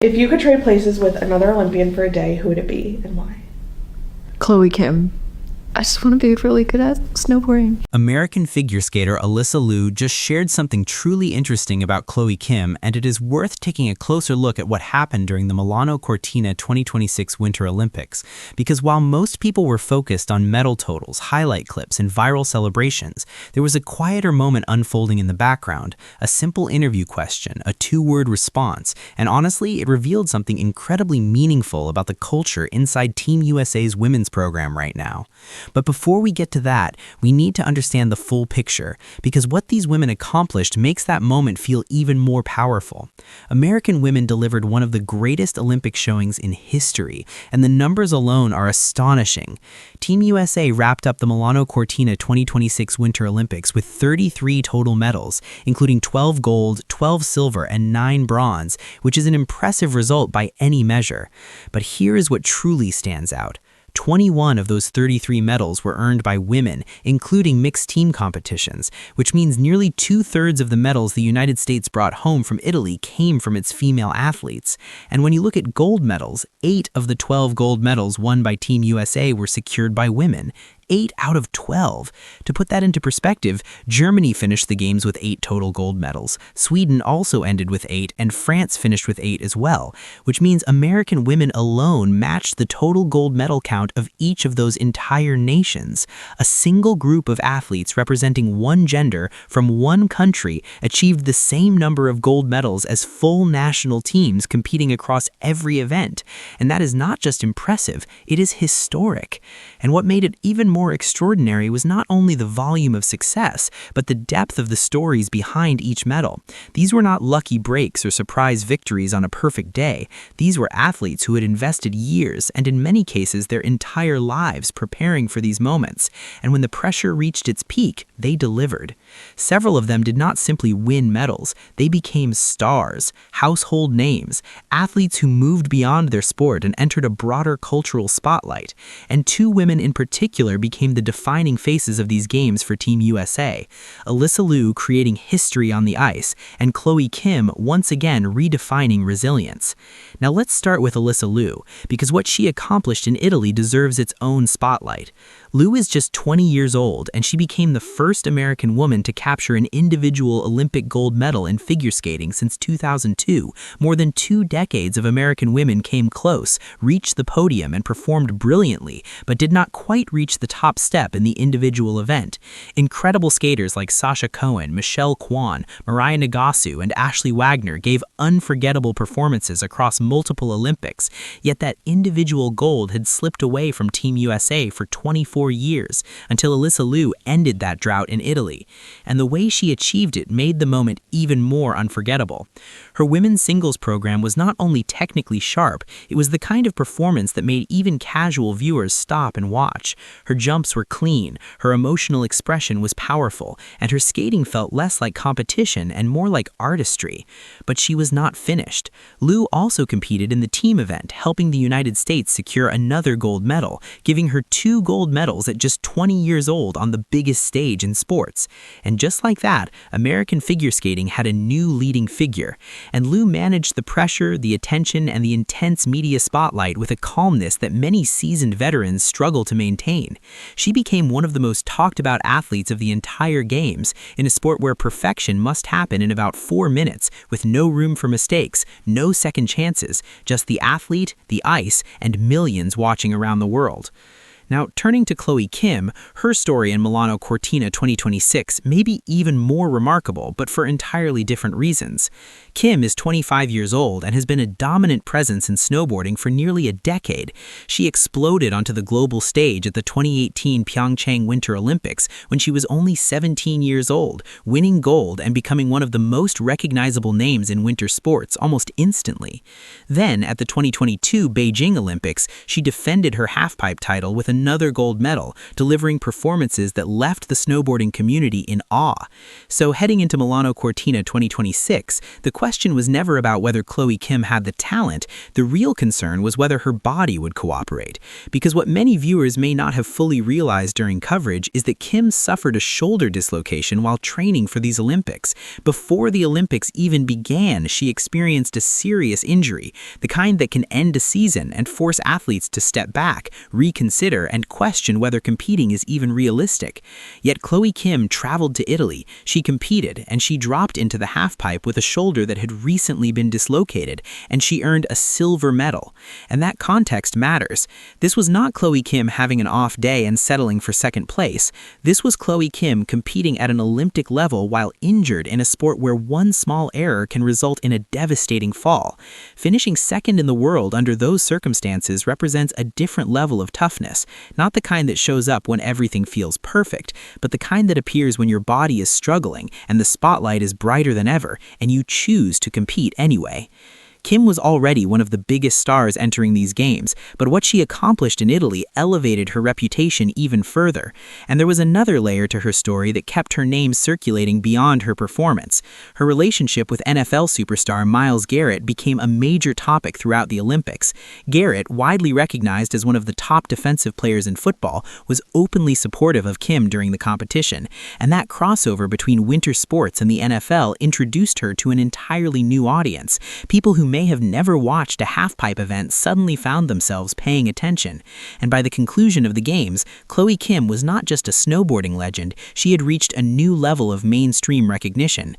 If you could trade places with another Olympian for a day, who would it be and why? Chloe Kim. I just want to be really good at snowboarding. American figure skater Alysa Liu just shared something truly interesting about Chloe Kim, and it is worth taking a closer look at what happened during the Milano Cortina 2026 Winter Olympics. Because while most people were focused on medal totals, highlight clips, and viral celebrations, there was a quieter moment unfolding in the background, a simple interview question, a two-word response, and honestly, it revealed something incredibly meaningful about the culture inside Team USA's women's program right now. But before we get to that, we need to understand the full picture, because what these women accomplished makes that moment feel even more powerful. American women delivered one of the greatest Olympic showings in history, and the numbers alone are astonishing. Team USA wrapped up the Milano Cortina 2026 Winter Olympics with 33 total medals, including 12 gold, 12 silver, and 9 bronze, which is an impressive result by any measure. But here is what truly stands out. 21 of those 33 medals were earned by women, including mixed team competitions, which means nearly 2/3 of the medals the United States brought home from Italy came from its female athletes. And when you look at gold medals, 8 of the 12 gold medals won by Team USA were secured by women. 8 out of 12. To put that into perspective, Germany finished the games with 8 total gold medals. Sweden also ended with 8, and France finished with 8 as well, which means American women alone matched the total gold medal count of each of those entire nations. A single group of athletes representing one gender from one country achieved the same number of gold medals as full national teams competing across every event. And that is not just impressive, it is historic. And what made it even more extraordinary was not only the volume of success, but the depth of the stories behind each medal. These were not lucky breaks or surprise victories on a perfect day. These were athletes who had invested years, and in many cases their entire lives, preparing for these moments. And when the pressure reached its peak, they delivered. Several of them did not simply win medals, they became stars, household names, athletes who moved beyond their sport and entered a broader cultural spotlight. And 2 women in particular became the defining faces of these games for Team USA. Alysa Liu creating history on the ice, and Chloe Kim once again redefining resilience. Now let's start with Alysa Liu, because what she accomplished in Italy deserves its own spotlight. Liu is just 20 years old, and she became the first American woman to capture an individual Olympic gold medal in figure skating since 2002. More than 2 decades of American women came close, reached the podium, and performed brilliantly, but did not quite reach the top step in the individual event. Incredible skaters like Sasha Cohen, Michelle Kwan, Mariah Nagasu, and Ashley Wagner gave unforgettable performances across multiple Olympics, yet that individual gold had slipped away from Team USA for 24 years, until Alysa Liu ended that drought in Italy. And the way she achieved it made the moment even more unforgettable. Her women's singles program was not only technically sharp, it was the kind of performance that made even casual viewers stop and watch. Her jumps were clean, her emotional expression was powerful, and her skating felt less like competition and more like artistry. But she was not finished. Liu also competed in the team event, helping the United States secure another gold medal, giving her 2 gold medals at just 20 years old on the biggest stage in sports. And just like that, American figure skating had a new leading figure. And Liu managed the pressure, the attention, and the intense media spotlight with a calmness that many seasoned veterans struggle to maintain. She became one of the most talked about athletes of the entire games, in a sport where perfection must happen in about 4 minutes, with no room for mistakes, no second chances, just the athlete, the ice, and millions watching around the world. Now, turning to Chloe Kim, her story in Milano Cortina 2026 may be even more remarkable, but for entirely different reasons. Kim is 25 years old and has been a dominant presence in snowboarding for nearly a decade. She exploded onto the global stage at the 2018 Pyeongchang Winter Olympics when she was only 17 years old, winning gold and becoming one of the most recognizable names in winter sports almost instantly. Then, at the 2022 Beijing Olympics, she defended her halfpipe title with a another gold medal, delivering performances that left the snowboarding community in awe. So heading into Milano Cortina 2026, the question was never about whether Chloe Kim had the talent. The real concern was whether her body would cooperate. Because what many viewers may not have fully realized during coverage is that Kim suffered a shoulder dislocation while training for these Olympics. Before the Olympics even began, she experienced a serious injury, the kind that can end a season and force athletes to step back, reconsider, and question whether competing is even realistic. Yet Chloe Kim traveled to Italy, she competed, and she dropped into the halfpipe with a shoulder that had recently been dislocated, and she earned a silver medal. And that context matters. This was not Chloe Kim having an off day and settling for second place. This was Chloe Kim competing at an Olympic level while injured in a sport where one small error can result in a devastating fall. Finishing second in the world under those circumstances represents a different level of toughness, not the kind that shows up when everything feels perfect, but the kind that appears when your body is struggling and the spotlight is brighter than ever, and you choose to compete anyway. Kim was already one of the biggest stars entering these games, but what she accomplished in Italy elevated her reputation even further. And there was another layer to her story that kept her name circulating beyond her performance. Her relationship with NFL superstar Myles Garrett became a major topic throughout the Olympics. Garrett, widely recognized as one of the top defensive players in football, was openly supportive of Kim during the competition. And that crossover between winter sports and the NFL introduced her to an entirely new audience. People who may have never watched a halfpipe event suddenly found themselves paying attention. And by the conclusion of the games, Chloe Kim was not just a snowboarding legend, she had reached a new level of mainstream recognition.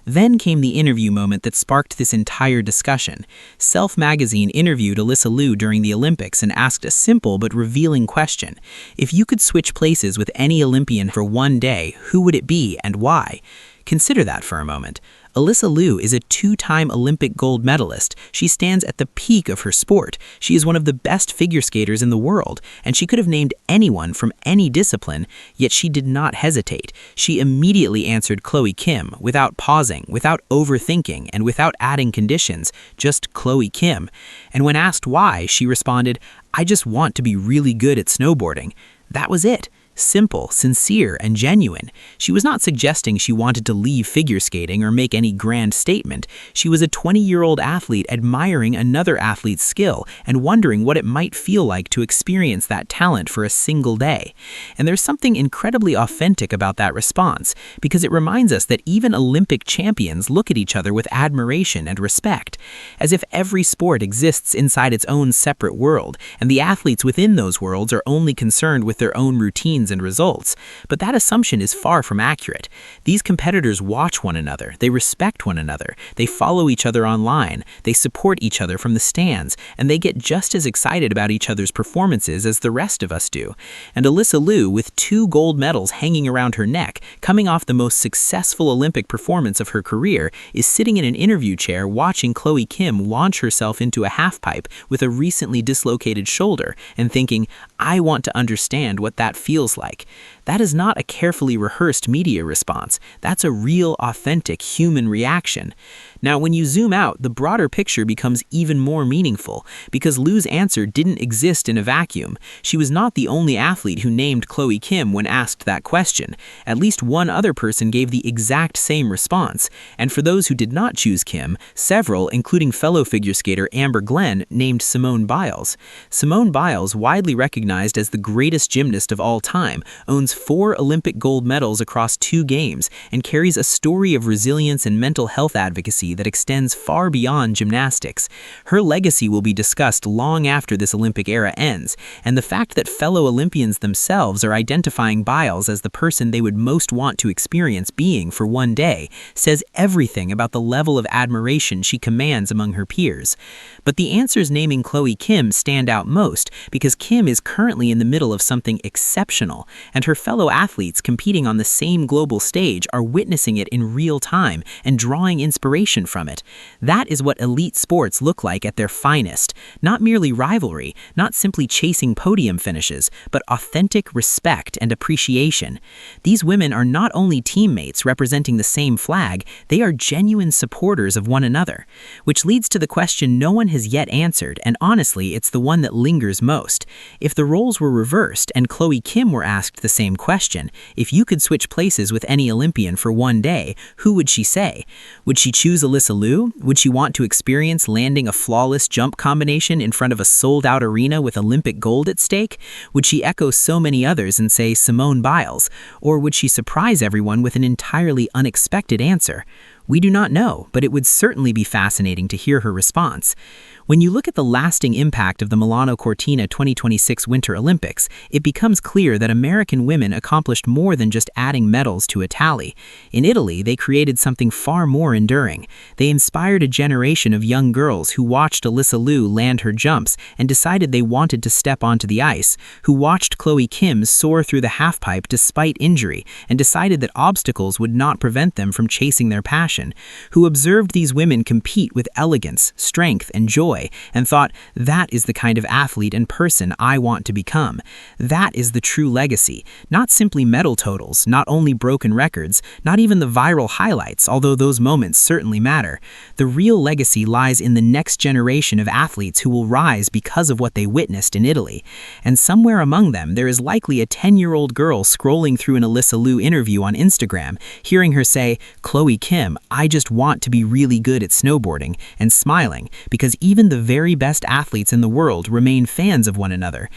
Then came the interview moment that sparked this entire discussion. Self magazine interviewed Alysa Liu during the Olympics and asked a simple but revealing question. If you could switch places with any Olympian for one day, who would it be and why? Consider that for a moment. Alysa Liu is a two-time Olympic gold medalist. She stands at the peak of her sport. She is one of the best figure skaters in the world, and she could have named anyone from any discipline, yet she did not hesitate. She immediately answered Chloe Kim, without pausing, without overthinking, and without adding conditions, just Chloe Kim. And when asked why, she responded, "I just want to be really good at snowboarding." That was it. Simple, sincere, and genuine. She was not suggesting she wanted to leave figure skating or make any grand statement. She was a 20-year-old athlete admiring another athlete's skill and wondering what it might feel like to experience that talent for a single day. And there's something incredibly authentic about that response, because it reminds us that even Olympic champions look at each other with admiration and respect, as if every sport exists inside its own separate world, and the athletes within those worlds are only concerned with their own routines and results. But that assumption is far from accurate. These competitors watch one another, they respect one another, they follow each other online, they support each other from the stands, and they get just as excited about each other's performances as the rest of us do. And Alysa Liu, with 2 gold medals hanging around her neck, coming off the most successful Olympic performance of her career, is sitting in an interview chair watching Chloe Kim launch herself into a halfpipe with a recently dislocated shoulder and thinking, I want to understand what that feels like. That is not a carefully rehearsed media response. That's a real, authentic human reaction. Now, when you zoom out, the broader picture becomes even more meaningful, because Liu's answer didn't exist in a vacuum. She was not the only athlete who named Chloe Kim when asked that question. At least one other person gave the exact same response. And for those who did not choose Kim, several, including fellow figure skater Amber Glenn, named Simone Biles. Simone Biles, widely recognized as the greatest gymnast of all time, owns 4 Olympic gold medals across 2 games and carries a story of resilience and mental health advocacy that extends far beyond gymnastics. Her legacy will be discussed long after this Olympic era ends, and the fact that fellow Olympians themselves are identifying Biles as the person they would most want to experience being for one day says everything about the level of admiration she commands among her peers. But the answers naming Chloe Kim stand out most because Kim is currently in the middle of something exceptional, and her fellow athletes competing on the same global stage are witnessing it in real time and drawing inspiration from it. That is what elite sports look like at their finest. Not merely rivalry, not simply chasing podium finishes, but authentic respect and appreciation. These women are not only teammates representing the same flag, they are genuine supporters of one another. Which leads to the question no one has yet answered, and honestly, it's the one that lingers most. If the roles were reversed and Chloe Kim were asked the same question, if you could switch places with any Olympian for one day, who would she say? Would she choose Alysa Liu? Would she want to experience landing a flawless jump combination in front of a sold-out arena with Olympic gold at stake? Would she echo so many others and say Simone Biles? Or would she surprise everyone with an entirely unexpected answer? We do not know, but it would certainly be fascinating to hear her response. When you look at the lasting impact of the Milano Cortina 2026 Winter Olympics, it becomes clear that American women accomplished more than just adding medals to a tally. In Italy, they created something far more enduring. They inspired a generation of young girls who watched Alysa Liu land her jumps and decided they wanted to step onto the ice, who watched Chloe Kim soar through the halfpipe despite injury and decided that obstacles would not prevent them from chasing their passion, who observed these women compete with elegance, strength, and joy, and thought, that is the kind of athlete and person I want to become. That is the true legacy, not simply medal totals, not only broken records, not even the viral highlights, although those moments certainly matter. The real legacy lies in the next generation of athletes who will rise because of what they witnessed in Italy. And somewhere among them, there is likely a 10-year-old girl scrolling through an Alysa Liu interview on Instagram, hearing her say, "Chloe Kim, I just want to be really good at snowboarding," and smiling, because even the very best athletes in the world remain fans of one another.